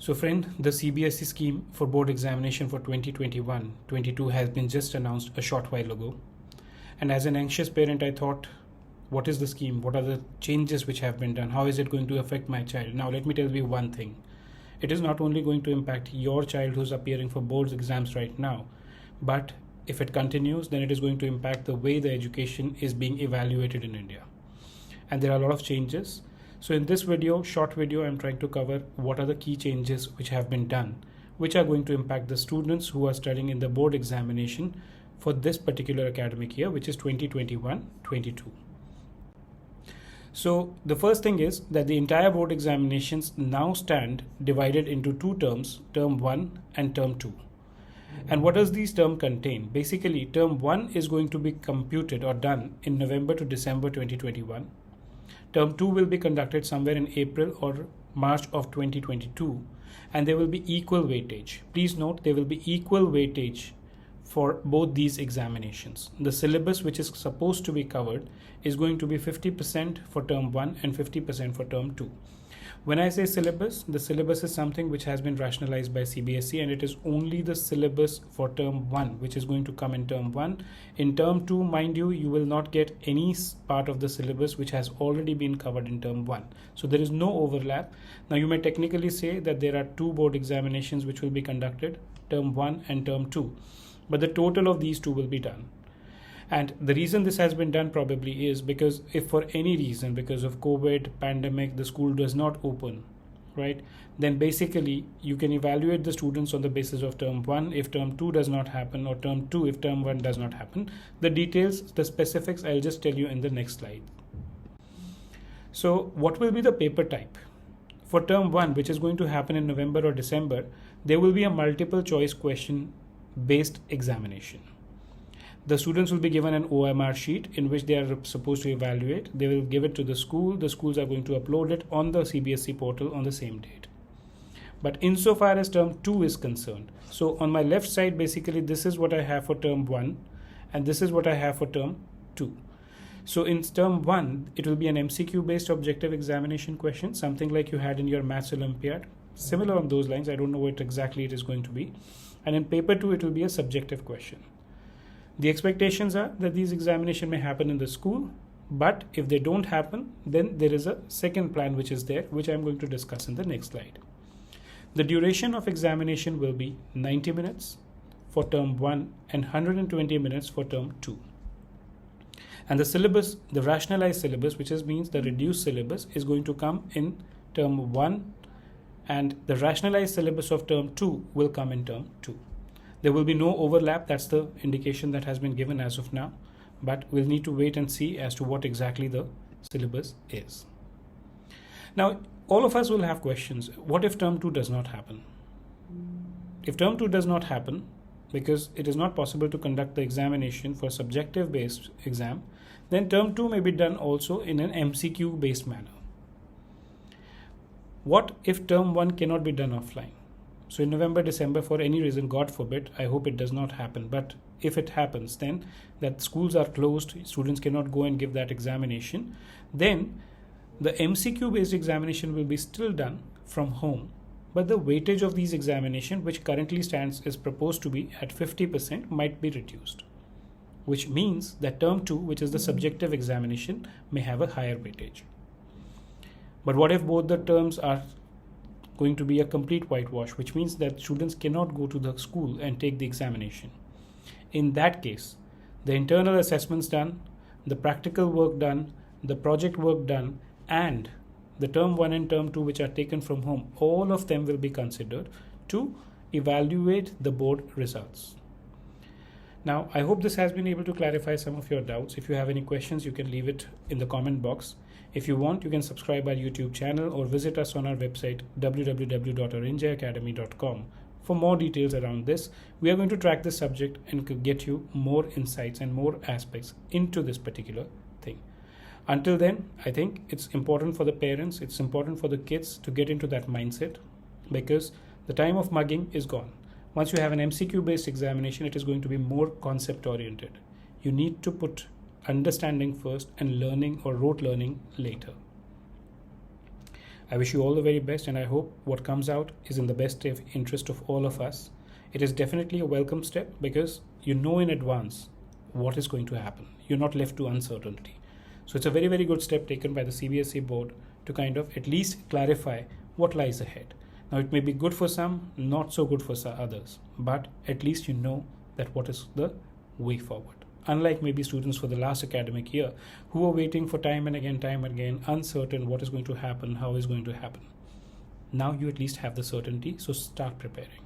So friend, the CBSE scheme for board examination for 2021-22 has been just announced a short while ago. And as an anxious parent, I thought, what is the scheme? What are the changes which have been done? How is it going to affect my child? Now, let me tell you one thing. It is not only going to impact your child who's appearing for boards exams right now, but if it continues, then it is going to impact the way the education is being evaluated in India. And there are a lot of changes. So in this video, short video, I'm trying to cover what are the key changes which have been done, which are going to impact the students who are studying in the board examination for this particular academic year, which is 2021-22. So the first thing is that the entire board examinations now stand divided into two terms, term 1 and term 2. And what does these terms contain? Basically, term 1 is going to be computed or done in November to December 2021. Term 2 will be conducted somewhere in April or March of 2022, and there will be equal weightage. Please note, there will be equal weightage for both these examinations. The syllabus which is supposed to be covered is going to be 50% for term 1 and 50% for term 2. When I say syllabus, the syllabus is something which has been rationalized by CBSE, and it is only the syllabus for term 1 which is going to come in term 1. In term 2, mind you, you will not get any part of the syllabus which has already been covered in term 1. So there is no overlap. Now you may technically say that there are two board examinations which will be conducted, term 1 and term 2. But the total of these two will be done. And the reason this has been done probably is because if for any reason, because of COVID, pandemic, the school does not open, right, then basically you can evaluate the students on the basis of term 1 if term 2 does not happen, or term 2 if term 1 does not happen. The details, the specifics, I'll just tell you in the next slide. So what will be the paper type? For term 1, which is going to happen in November or December, there will be a multiple choice question based examination. The students will be given an OMR sheet in which they are supposed to evaluate. They will give it to the school. The schools are going to upload it on the CBSE portal on the same date. But insofar as term 2 is concerned, so on my left side, basically this is what I have for term 1 and this is what I have for term 2. So in term 1, it will be an MCQ based objective examination question, something like you had in your Maths Olympiad. Similar on those lines, I don't know what exactly it is going to be. And in paper 2, it will be a subjective question. The expectations are that these examinations may happen in the school, but if they don't happen, then there is a second plan which is there, which I'm going to discuss in the next slide. The duration of examination will be 90 minutes for term 1 and 120 minutes for term 2. And the syllabus, the rationalized syllabus, which means the reduced syllabus, is going to come in term 1, and the rationalized syllabus of term 2 will come in term 2. There will be no overlap. That's the indication that has been given as of now, but we'll need to wait and see as to what exactly the syllabus is. Now, all of us will have questions. What if term 2 does not happen? If term 2 does not happen, because it is not possible to conduct the examination for subjective based exam, then term 2 may be done also in an MCQ based manner. What if term 1 cannot be done offline? So in November, December, for any reason, God forbid, I hope it does not happen. But if it happens, then that schools are closed, students cannot go and give that examination, then the MCQ based examination will be still done from home. But the weightage of these examinations, which currently stands is proposed to be at 50%, might be reduced. Which means that term 2, which is the subjective examination, may have a higher weightage. But what if both the terms are going to be a complete whitewash, which means that students cannot go to the school and take the examination? In that case, the internal assessments done, the practical work done, the project work done, and the term 1 and term 2 which are taken from home, all of them will be considered to evaluate the board results. Now, I hope this has been able to clarify some of your doubts. If you have any questions, you can leave it in the comment box. If you want, you can subscribe our YouTube channel or visit us on our website www.arinjayacademy.com for more details around this. We are going to track this subject and get you more insights and more aspects into this particular thing. Until then, I think it's important for the parents, it's important for the kids to get into that mindset, because the time of mugging is gone. Once you have an MCQ based examination, it is going to be more concept oriented. You need to put understanding first and learning or rote learning later. I wish you all the very best, and I hope what comes out is in the best interest of all of us. It is definitely a welcome step because you know in advance what is going to happen. You're not left to uncertainty. So it's a very, very good step taken by the CBSE board to kind of at least clarify what lies ahead. Now, it may be good for some, not so good for others, but at least you know that what is the way forward. Unlike maybe students for the last academic year who are waiting for time and again, uncertain what is going to happen, how is going to happen. Now you at least have the certainty, so start preparing.